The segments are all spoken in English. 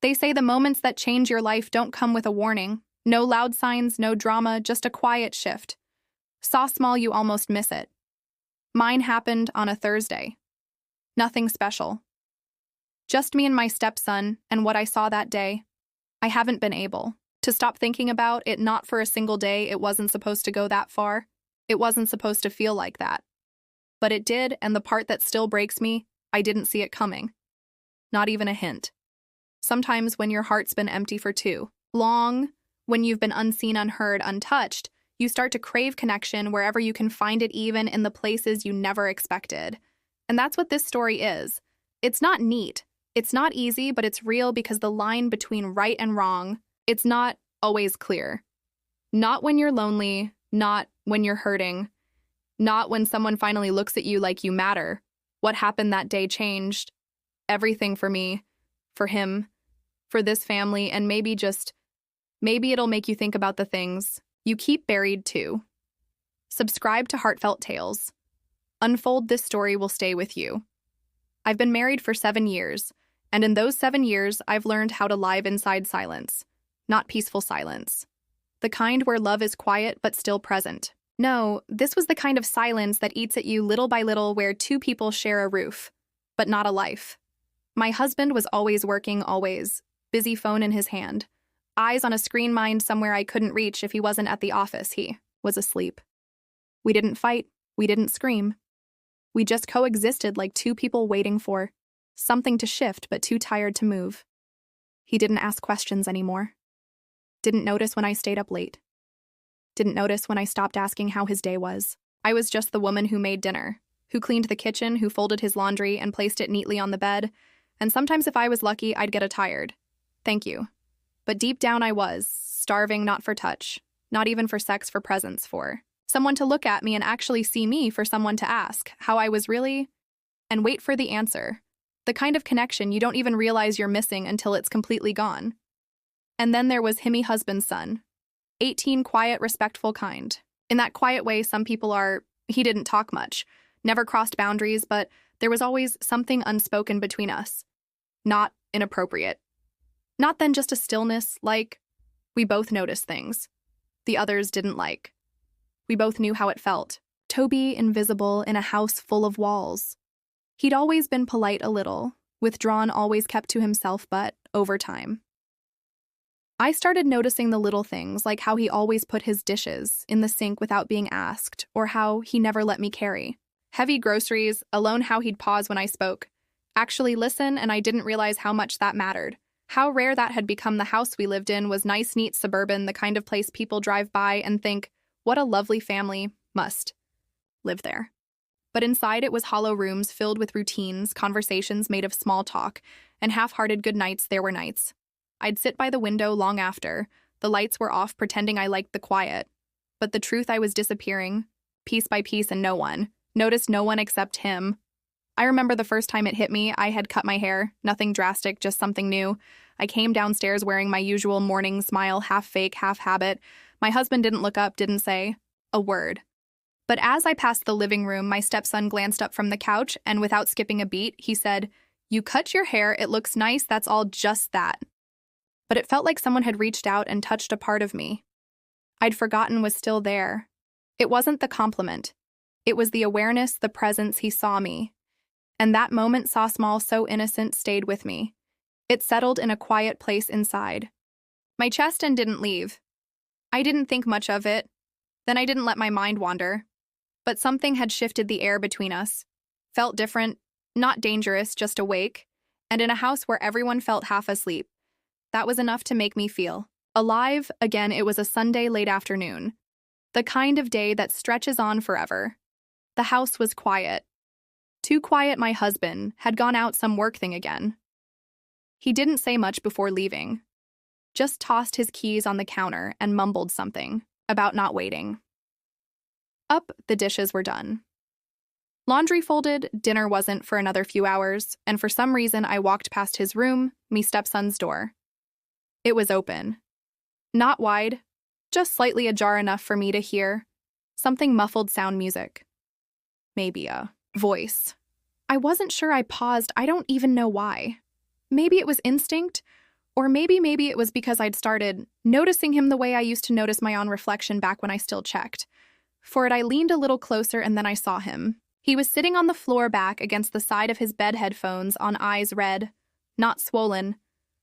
They say the moments that change your life don't come with a warning. No loud signs, no drama, just a quiet shift. Saw small, you almost miss it. Mine happened on a Thursday. Nothing special. Just me and my stepson, and what I saw that day. I haven't been able to stop thinking about it, not for a single day. It wasn't supposed to go that far. It wasn't supposed to feel like that. But it did, and the part that still breaks me, I didn't see it coming. Not even a hint. Sometimes when your heart's been empty for too long, when you've been unseen, unheard, untouched, you start to crave connection wherever you can find it, even in the places you never expected. And that's what this story is. It's not neat. It's not easy, but it's real, because the line between right and wrong, it's not always clear. Not when you're lonely, not when you're hurting, not when someone finally looks at you like you matter. What happened that day changed everything for me, for him, for this family, and maybe it'll make you think about the things you keep buried too. Subscribe to Heartfelt Tales. Unfold this story will stay with you. I've been married for 7 years, and in those 7 years, I've learned how to live inside silence, not peaceful silence. The kind where love is quiet but still present. No, this was the kind of silence that eats at you little by little, where two people share a roof, but not a life. My husband was always working, always, busy, phone in his hand. Eyes on a screen, mind somewhere I couldn't reach. If he wasn't at the office, he was asleep. We didn't fight. We didn't scream. We just coexisted like two people waiting for something to shift but too tired to move. He didn't ask questions anymore. Didn't notice when I stayed up late. Didn't notice when I stopped asking how his day was. I was just the woman who made dinner, who cleaned the kitchen, who folded his laundry and placed it neatly on the bed, and sometimes if I was lucky, I'd get a tired "thank you." But deep down I was starving, not for touch, not even for sex, for presence, for someone to look at me and actually see me, for someone to ask how I was really, and wait for the answer. The kind of connection you don't even realize you're missing until it's completely gone. And then there was himmy, husband's son. 18, quiet, respectful, kind. In that quiet way some people are. He didn't talk much, never crossed boundaries, but there was always something unspoken between us. Not inappropriate. Not then just a stillness, like we both noticed things the others didn't like. We both knew how it felt. Toby, invisible in a house full of walls. He'd always been polite, a little, withdrawn, always kept to himself, but over time, I started noticing the little things, like how he always put his dishes in the sink without being asked, or how he never let me carry heavy groceries alone, how he'd pause when I spoke, actually listen, and I didn't realize how much that mattered. How rare that had become. The house we lived in was nice, neat, suburban, the kind of place people drive by and think, what a lovely family must live there. But inside it was hollow rooms filled with routines, conversations made of small talk, and half-hearted good nights. There were nights I'd sit by the window long after the lights were off, pretending I liked the quiet. But the truth, I was disappearing, piece by piece, and no one noticed, no one except him. I remember the first time it hit me. I had cut my hair, nothing drastic, just something new. I came downstairs wearing my usual morning smile, half fake, half habit. My husband didn't look up, didn't say a word. But as I passed the living room, my stepson glanced up from the couch, and without skipping a beat, he said, "You cut your hair, it looks nice, that's all, just that." But it felt like someone had reached out and touched a part of me I'd forgotten was still there. It wasn't the compliment. It was the awareness, the presence. He saw me. And that moment, saw small, so innocent, stayed with me. It settled in a quiet place inside my chest and didn't leave. I didn't think much of it. Then I didn't let my mind wander. But something had shifted. The air between us felt different, not dangerous, just awake, and in a house where everyone felt half asleep. That was enough to make me feel alive again. It was a Sunday late afternoon, the kind of day that stretches on forever. The house was quiet. Too quiet. My husband had gone out some work thing again. He didn't say much before leaving, just tossed his keys on the counter and mumbled something about not waiting. Up, the dishes were done. Laundry folded, dinner wasn't for another few hours, and for some reason I walked past his room, me stepson's door. It was open. Not wide, just slightly ajar, enough for me to hear something muffled, sound, music. Maybe a voice. I wasn't sure. I paused. I don't even know why. Maybe it was instinct, Or maybe it was because I'd started noticing him the way I used to notice my own reflection back when I still checked. For it, I leaned a little closer and then I saw him. He was sitting on the floor back against the side of his bed, headphones on, eyes red, not swollen,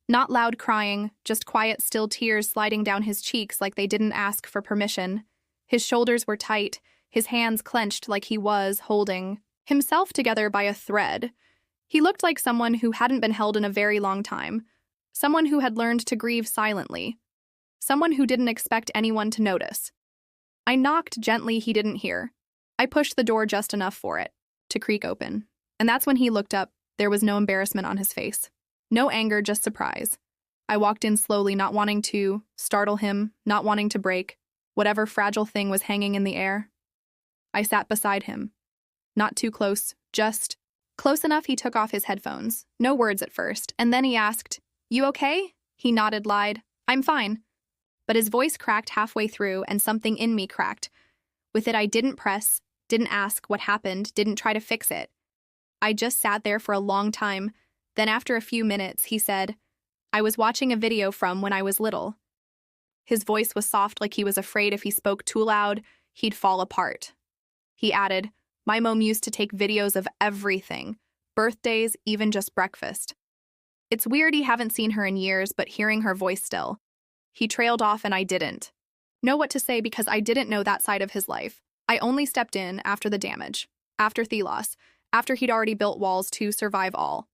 not loud crying, just quiet, still tears sliding down his cheeks like they didn't ask for permission. His shoulders were tight, his hands clenched like he was holding himself together by a thread. He looked like someone who hadn't been held in a very long time, someone who had learned to grieve silently, someone who didn't expect anyone to notice. I knocked gently, he didn't hear. I pushed the door just enough for it to creak open. And that's when he looked up. There was no embarrassment on his face. No anger, just surprise. I walked in slowly, not wanting to startle him, not wanting to break whatever fragile thing was hanging in the air. I sat beside him. Not too close, just close enough he took off his headphones. No words at first, and then he asked, "You okay?" He nodded, lied, "I'm fine." But his voice cracked halfway through, and something in me cracked. With it, I didn't press, didn't ask what happened, didn't try to fix it. I just sat there for a long time. Then after a few minutes, he said, "I was watching a video from when I was little." His voice was soft, like he was afraid if he spoke too loud, he'd fall apart. He added, "My mom used to take videos of everything, birthdays, even just breakfast. It's weird he haven't seen her in years, but hearing her voice still." He trailed off and I didn't know what to say because I didn't know that side of his life. I only stepped in after the damage, after the loss, after he'd already built walls to survive all.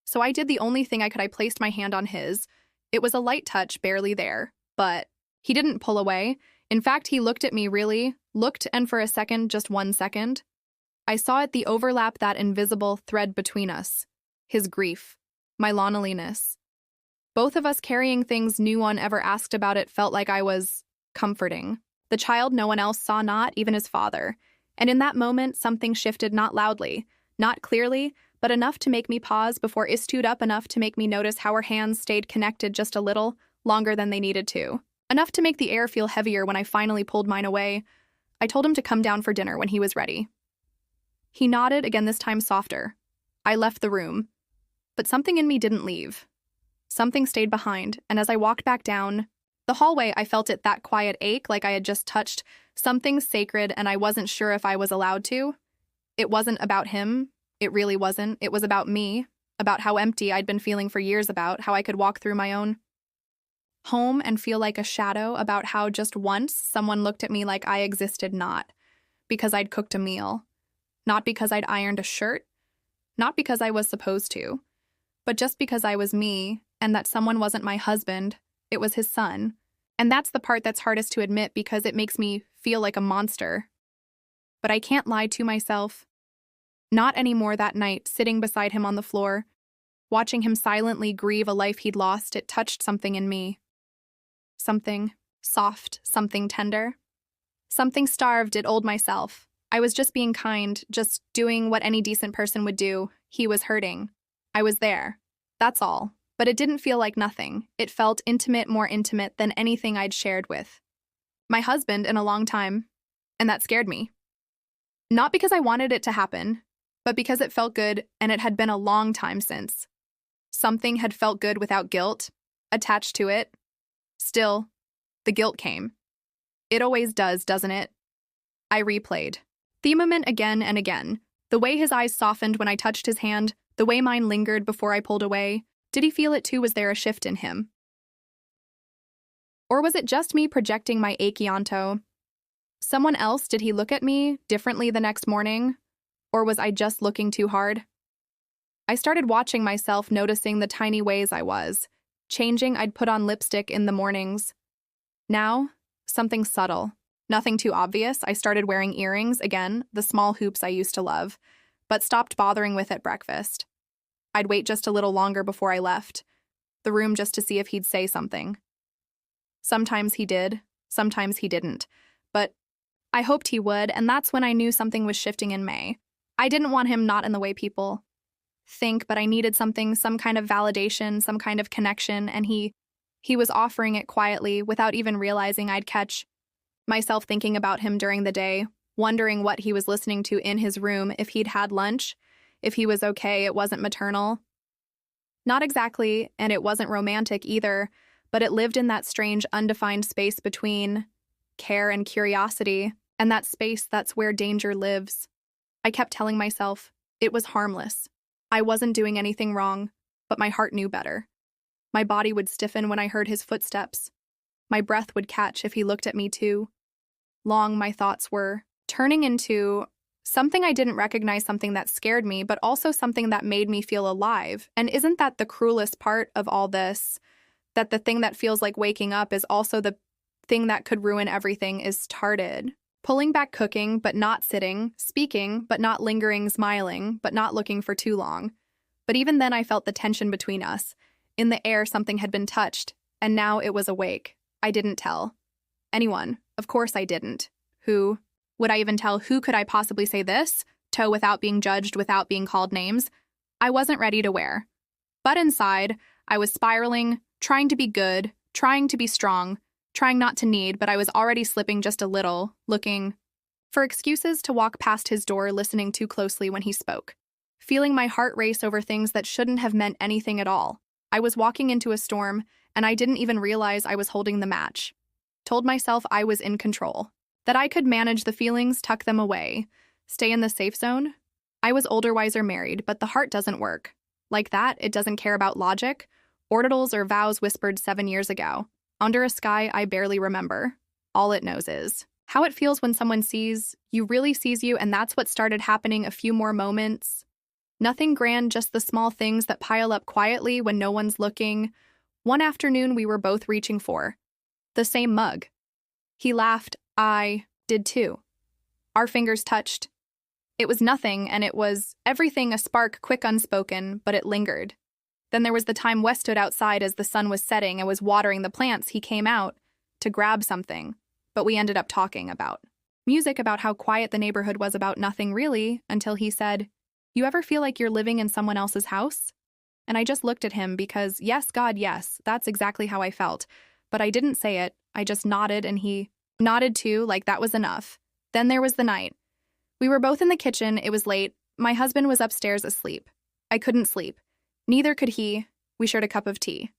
So I did the only thing I could. I placed my hand on his. It was a light touch, barely there, but he didn't pull away. In fact, he looked at me, really looked, and for a second, just 1 second, I saw it, the overlap, that invisible thread between us. His grief, my loneliness. Both of us carrying things no one ever asked about. It felt like I was comforting the child no one else saw, not even his father. And in that moment, something shifted, not loudly, not clearly, but enough to make me pause before it stood up, enough to make me notice how our hands stayed connected just a little longer than they needed to. Enough to make the air feel heavier when I finally pulled mine away. I told him to come down for dinner when he was ready. He nodded, again this time softer. I left the room. But something in me didn't leave. Something stayed behind, and as I walked back down the hallway, I felt it, that quiet ache, like I had just touched something sacred and I wasn't sure if I was allowed to. It wasn't about him. It really wasn't. It was about me, about how empty I'd been feeling for years, about how I could walk through my own home and feel like a shadow, about how just once someone looked at me like I existed, not because I'd cooked a meal, not because I'd ironed a shirt, not because I was supposed to, but just because I was me, and that someone wasn't my husband, it was his son. And that's the part that's hardest to admit because it makes me feel like a monster. But I can't lie to myself. Not anymore. That night, sitting beside him on the floor, watching him silently grieve a life he'd lost, it touched something in me. Something soft, something tender. Something starved at old myself. I was just being kind, just doing what any decent person would do. He was hurting. I was there. That's all. But it didn't feel like nothing. It felt intimate, more intimate than anything I'd shared with my husband in a long time. And that scared me. Not because I wanted it to happen, but because it felt good, and it had been a long time since. Something had felt good without guilt attached to it. Still, the guilt came. It always does, doesn't it? I replayed the moment again and again. The way his eyes softened when I touched his hand, the way mine lingered before I pulled away. Did he feel it too? Was there a shift in him? Or was it just me projecting my achy onto someone else? Did he look at me differently the next morning? Or was I just looking too hard? I started watching myself, noticing the tiny ways I was changing. I'd put on lipstick in the mornings. Now, something subtle. Nothing too obvious. I started wearing earrings again, the small hoops I used to love, but stopped bothering with at breakfast. I'd wait just a little longer before I left the room just to see if he'd say something. Sometimes he did, sometimes he didn't, but I hoped he would, and that's when I knew something was shifting in May. I didn't want him not in the way people think, but I needed something, some kind of validation, some kind of connection, and he was offering it quietly without even realizing. I'd catch myself thinking about him during the day, wondering what he was listening to in his room, if he'd had lunch, if he was okay, it wasn't maternal. Not exactly, and it wasn't romantic either, but it lived in that strange, undefined space between care and curiosity, and that space that's where danger lives. I kept telling myself it was harmless. I wasn't doing anything wrong, but my heart knew better. My body would stiffen when I heard his footsteps. My breath would catch if he looked at me too. Long, my thoughts were turning into something I didn't recognize, something that scared me, but also something that made me feel alive. And isn't that the cruelest part of all this? That the thing that feels like waking up is also the thing that could ruin everything is started. Pulling back, cooking, but not sitting, speaking, but not lingering, smiling, but not looking for too long. But even then I felt the tension between us. In the air something had been touched, and now it was awake. I didn't tell anyone. Of course I didn't. Who? Would I even tell? Who could I possibly say this to without being judged, without being called names? I wasn't ready to wear. But inside, I was spiraling, trying to be good, trying to be strong, trying not to need, but I was already slipping just a little, looking for excuses to walk past his door, listening too closely when he spoke, feeling my heart race over things that shouldn't have meant anything at all. I was walking into a storm, and I didn't even realize I was holding the match. Told myself I was in control, that I could manage the feelings, tuck them away, stay in the safe zone. I was older, wiser, married, but the heart doesn't work. Like that, it doesn't care about logic, ordinals, or vows whispered 7 years ago. Under a sky I barely remember. All it knows is how it feels when someone sees you, really sees you, and that's what started happening. A few more moments. Nothing grand, just the small things that pile up quietly when no one's looking. One afternoon we were both reaching for the same mug. He laughed. I did too. Our fingers touched. It was nothing, and it was everything, a spark, quick, unspoken, but it lingered. Then there was the time Wes stood outside as the sun was setting and was watering the plants. He came out to grab something, but we ended up talking about music, about how quiet the neighborhood was, about nothing really, until he said, "You ever feel like you're living in someone else's house?" And I just looked at him because, yes, God, yes, that's exactly how I felt. But I didn't say it. I just nodded, and he nodded too, like that was enough. Then there was the night. We were both in the kitchen. It was late. My husband was upstairs asleep. I couldn't sleep. Neither could he. We shared a cup of tea.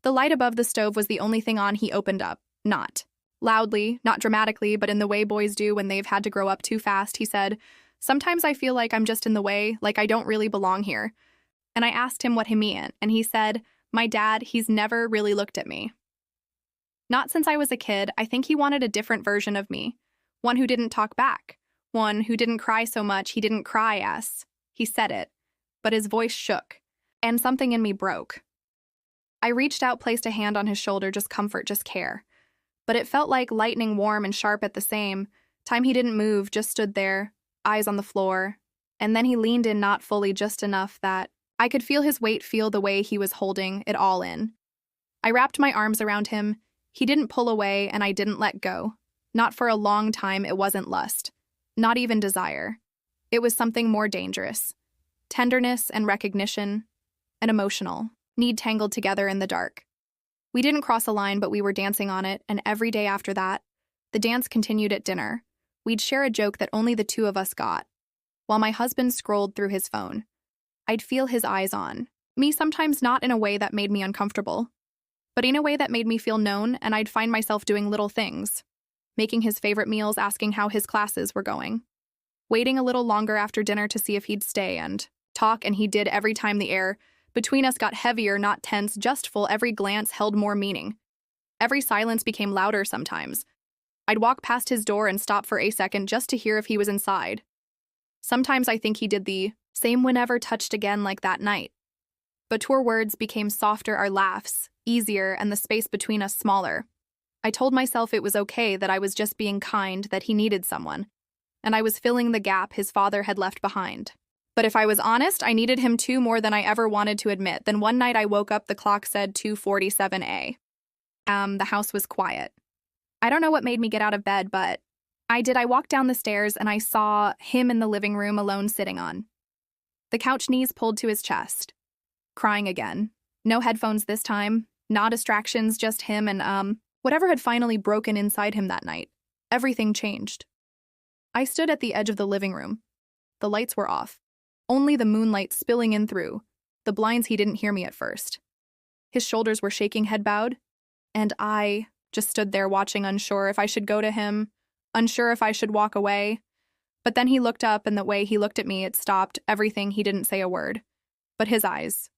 The light above the stove was the only thing on. He opened up. Not loudly, not dramatically, but in the way boys do when they've had to grow up too fast. He said, "Sometimes I feel like I'm just in the way, like I don't really belong here." And I asked him what he meant, and he said, "My dad, he's never really looked at me. Not since I was a kid. I think he wanted a different version of me. One who didn't talk back. One who didn't cry so much. He didn't cry, yes." He said it, but his voice shook, and something in me broke. I reached out, placed a hand on his shoulder, just comfort, just care. But it felt like lightning, warm and sharp at the same time. He didn't move, just stood there, eyes on the floor. And then he leaned in, not fully, just enough that I could feel his weight, feel the way he was holding it all in. I wrapped my arms around him. He didn't pull away, and I didn't let go. Not for a long time. It wasn't lust, not even desire. It was something more dangerous. Tenderness and recognition, and emotional need tangled together in the dark. We didn't cross a line, but we were dancing on it, and every day after that, the dance continued at dinner. We'd share a joke that only the two of us got. While my husband scrolled through his phone, I'd feel his eyes on me, sometimes not in a way that made me uncomfortable, but in a way that made me feel known, and I'd find myself doing little things, making his favorite meals, asking how his classes were going, waiting a little longer after dinner to see if he'd stay and talk, and he did every time. The air between us got heavier, not tense, just full. Every glance held more meaning. Every silence became louder sometimes. I'd walk past his door and stop for a second just to hear if he was inside. Sometimes I think he did the same, whenever touched again, like that night. But our words became softer, our laughs easier, and the space between us smaller. I told myself it was okay, that I was just being kind, that he needed someone, and I was filling the gap his father had left behind. But if I was honest, I needed him too, more than I ever wanted to admit. Then one night I woke up, the clock said 2:47 a.m. The house was quiet. I don't know what made me get out of bed, but I did. I walked down the stairs and I saw him in the living room, alone, sitting on the couch, knees pulled to his chest, crying again. No headphones this time, no distractions, just him and whatever had finally broken inside him that night. Everything changed. I stood at the edge of the living room. The lights were off. Only the moonlight spilling in through the blinds he didn't hear me at first. His shoulders were shaking, head bowed, and I just stood there watching, unsure if I should go to him, unsure if I should walk away. But then he looked up, and the way he looked at me, it stopped everything. He didn't say a word. But his eyes,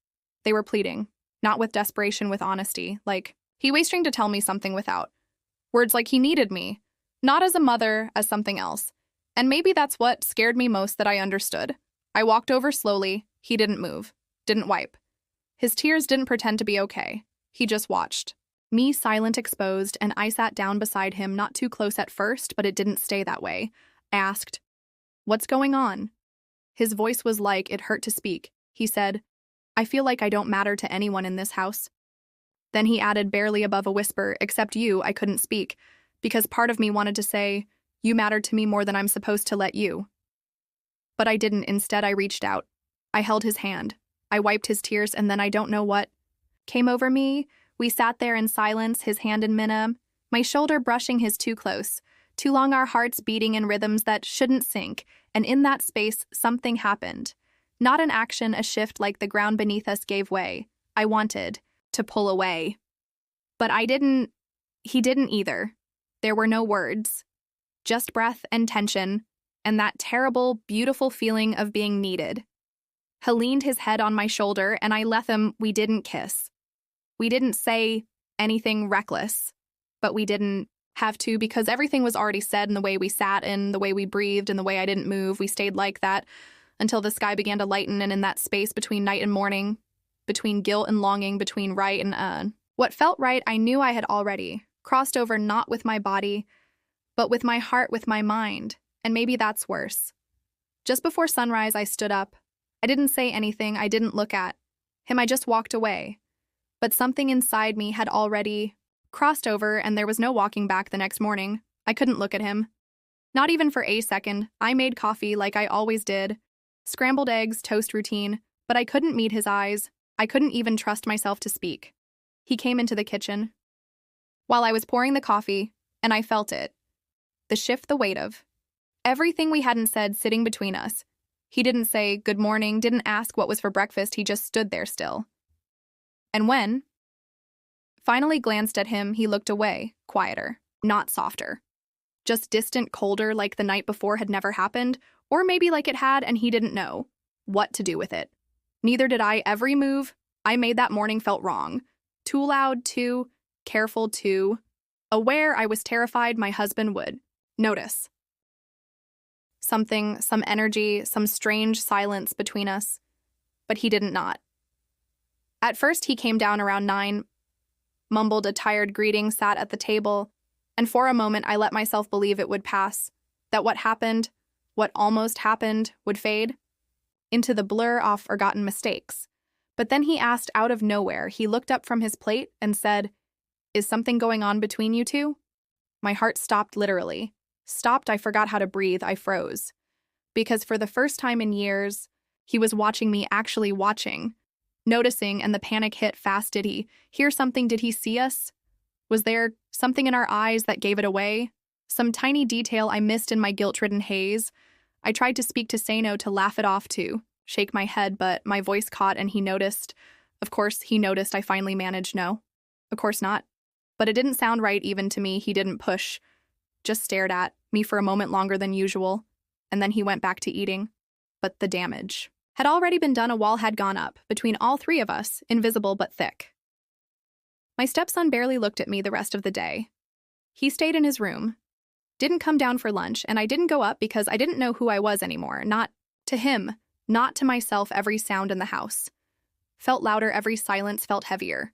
they were pleading, not with desperation, with honesty, like he was trying to tell me something without words, like he needed me, not as a mother, as something else. And maybe that's what scared me most, that I understood. I walked over slowly. He didn't move, didn't wipe. His tears didn't pretend to be okay. He just watched. Me, silent, exposed, and I sat down beside him, not too close at first, but it didn't stay that way. I asked, "What's going on?" His voice was like it hurt to speak. He said, "I feel like I don't matter to anyone in this house." Then he added, barely above a whisper, "Except you." I couldn't speak, because part of me wanted to say, "You mattered to me more than I'm supposed to let you." But I didn't. Instead, I reached out. I held his hand. I wiped his tears, and then I don't know what came over me. We sat there in silence, his hand in Minna, my shoulder brushing his too close, too long, our hearts beating in rhythms that shouldn't sync, and in that space, something happened. Not an action, a shift, like the ground beneath us gave way. I wanted to pull away. But I didn't. He didn't either. There were no words. Just breath and tension, and that terrible, beautiful feeling of being needed. He leaned his head on my shoulder, and I let him. We didn't kiss. We didn't say anything reckless, but we didn't have to, because everything was already said in the way we sat, in the way we breathed, in the way I didn't move. We stayed like that until the sky began to lighten, and in that space between night and morning, between guilt and longing, between right and what felt right, I knew I had already crossed over, not with my body, but with my heart, with my mind, and maybe that's worse. Just before sunrise, I stood up. I didn't say anything. I didn't look at him. I just walked away. But something inside me had already crossed over, and there was no walking back the next morning. I couldn't look at him. Not even for a second. I made coffee like I always did. Scrambled eggs, toast routine. But I couldn't meet his eyes. I couldn't even trust myself to speak. He came into the kitchen while I was pouring the coffee, and I felt it. The shift, the weight of everything we hadn't said sitting between us. He didn't say good morning, didn't ask what was for breakfast. He just stood there still. And when finally glanced at him, he looked away, quieter, not softer. Just distant, colder, like the night before had never happened, or maybe like it had and he didn't know what to do with it. Neither did I. Every move I made that morning felt wrong. Too loud, too careful, too aware. I was terrified my husband would notice. Something, some energy, some strange silence between us. But he didn't not. At first, he came down around 9, mumbled a tired greeting, sat at the table, and for a moment I let myself believe it would pass, that what happened, what almost happened, would fade into the blur of forgotten mistakes. But then he asked out of nowhere. He looked up from his plate and said, "Is something going on between you two?" My heart stopped, literally. Stopped. I forgot how to breathe. I froze. Because for the first time in years, he was watching me, actually watching. Noticing, and the panic hit fast. Did he hear something? Did he see us? Was there something in our eyes that gave it away? Some tiny detail I missed in my guilt-ridden haze? I tried to speak, to say no, to laugh it off, to shake my head, but my voice caught and he noticed. Of course, he noticed. I finally managed, "No, of course not." But it didn't sound right even to me. He didn't push, just stared at me for a moment longer than usual, and then he went back to eating. But the damage had already been done. A wall had gone up between all three of us, invisible but thick. My stepson barely looked at me the rest of the day. He stayed in his room, didn't come down for lunch, and I didn't go up because I didn't know who I was anymore. Not to him, not to myself. Every sound in the house felt louder. Every silence felt heavier.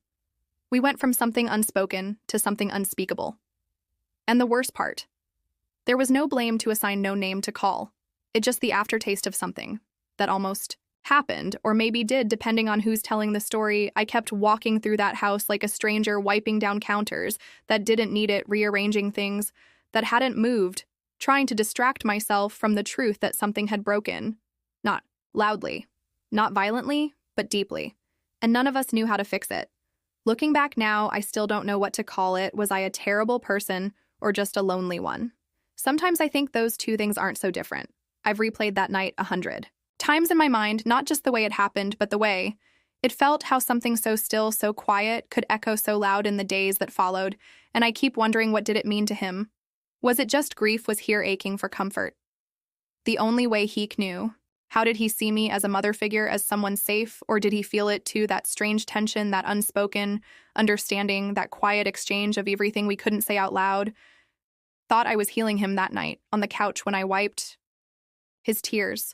We went from something unspoken to something unspeakable. And the worst part, there was no blame to assign, no name to call. It just the aftertaste of something that almost happened, or maybe did, depending on who's telling the story. I kept walking through that house like a stranger, wiping down counters that didn't need it, rearranging things that hadn't moved, trying to distract myself from the truth that something had broken. Not loudly, not violently, but deeply. And none of us knew how to fix it. Looking back now, I still don't know what to call it. Was I a terrible person or just a lonely one? Sometimes I think those two things aren't so different. I've replayed that night 100 times in my mind, not just the way it happened, but the way It felt how something so still, so quiet, could echo so loud in the days that followed, and I keep wondering, what did it mean to him? Was it just grief was here aching for comfort? The only way he knew. How did he see me as a mother figure, as someone safe, or did he feel it too, that strange tension, that unspoken understanding, that quiet exchange of everything we couldn't say out loud? Thought I was healing him that night, on the couch when I wiped his tears.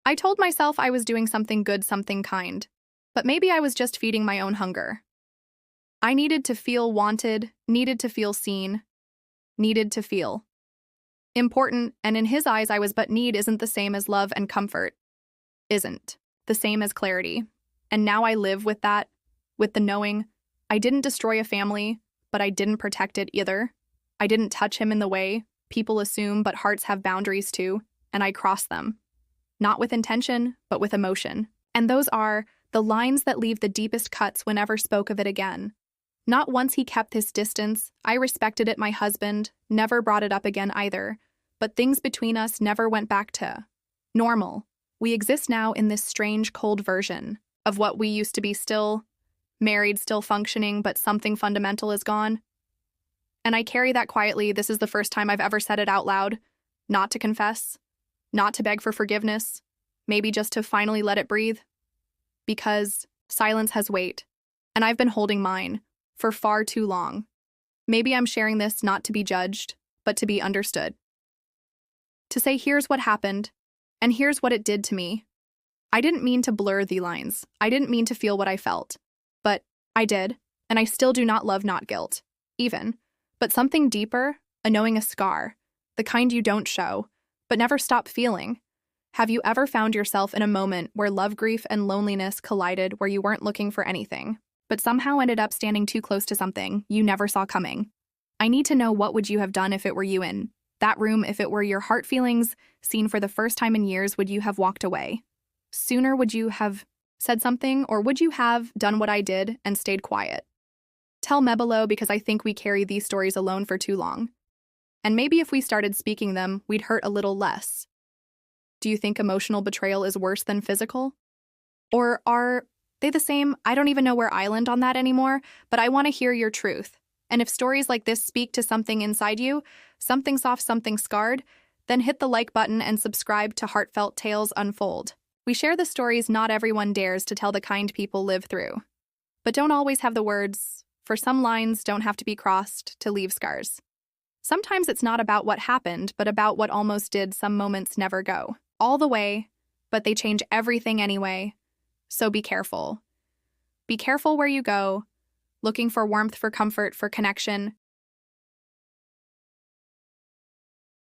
I told myself I was doing something good, something kind, but maybe I was just feeding my own hunger. I needed to feel wanted, needed to feel seen, needed to feel important, and in his eyes I was, but need isn't the same as love, and comfort isn't the same as clarity. And now I live with that, with the knowing I didn't destroy a family, but I didn't protect it either. I didn't touch him in the way people assume, but hearts have boundaries too, and I crossed them. Not with intention, but with emotion. And those are the lines that leave the deepest cuts whenever spoke of it again. Not once he kept his distance. I respected it, my husband, never brought it up again either. But things between us never went back to normal. We exist now in this strange, cold version of what we used to be, still married, still functioning, but something fundamental is gone. And I carry that quietly. This is the first time I've ever said it out loud. Not to confess, not to beg for forgiveness, maybe just to finally let it breathe. Because silence has weight, and I've been holding mine for far too long. Maybe I'm sharing this not to be judged, but to be understood. To say, here's what happened, and here's what it did to me. I didn't mean to blur the lines. I didn't mean to feel what I felt. But I did, and I still do not love, not guilt, even. But something deeper, a knowing, a scar, the kind you don't show, but never stop feeling. Have you ever found yourself in a moment where love, grief, and loneliness collided, where you weren't looking for anything, but somehow ended up standing too close to something you never saw coming? I need to know, what would you have done if it were you in that room, if it were your heart feelings seen for the first time in years? Would you have walked away sooner? Would you have said something, or would you have done what I did and stayed quiet? Tell me below, because I think we carry these stories alone for too long. And maybe if we started speaking them, we'd hurt a little less. Do you think emotional betrayal is worse than physical? Or are they the same? I don't even know where I land on that anymore, but I want to hear your truth. And if stories like this speak to something inside you, something soft, something scarred, then hit the like button and subscribe to Heartfelt Tales Unfold. We share the stories not everyone dares to tell, the kind people live through, but don't always have the words, for some lines don't have to be crossed to leave scars. Sometimes it's not about what happened, but about what almost did. Some moments never go all the way, but they change everything anyway. So be careful. Be careful where you go, looking for warmth, for comfort, for connection,